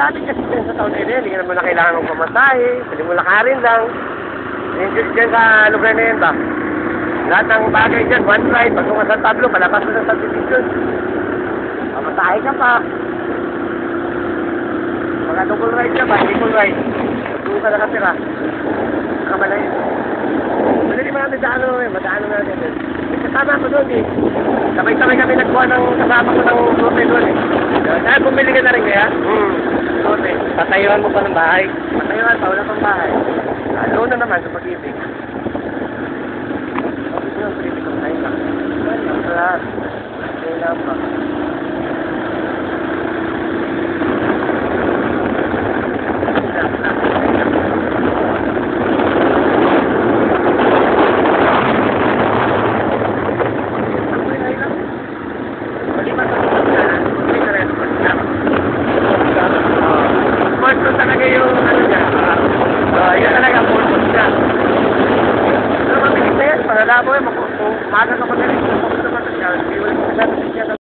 dati kasi dyan sa taon na yun, hindi ka naman na kailangan ng pamasahe, pwede mo lakarin lang. Yung dyan sa lugar na yun ba? Lahat ng bagay dyan, one ride, pag ka sa tablo, palabas mo ng subdivision. Pamasahe ka pa. Mga double ride ka ba, triple ride. Pag ka nakatira. Kamalayin. Madali marami sa ano namin, madaanan natin. May kasama ko doon eh. Sabay-sabay kami nagkuha ng kasama ko ng lote doon eh. Dahil bumili ka na rin kaya? Lote. Patayuan mo pa ng bahay. Patayuan pa, wala pang bahay. Loan na naman sa pag-ibig. Ay, lahat. Ay, lahat. Talaga yung ano niya. Yan talaga, purpose niya. Pero mabilis na yan, pangalabo yan, kung maga ka pa na rin, kung naman siya, hindi mo rin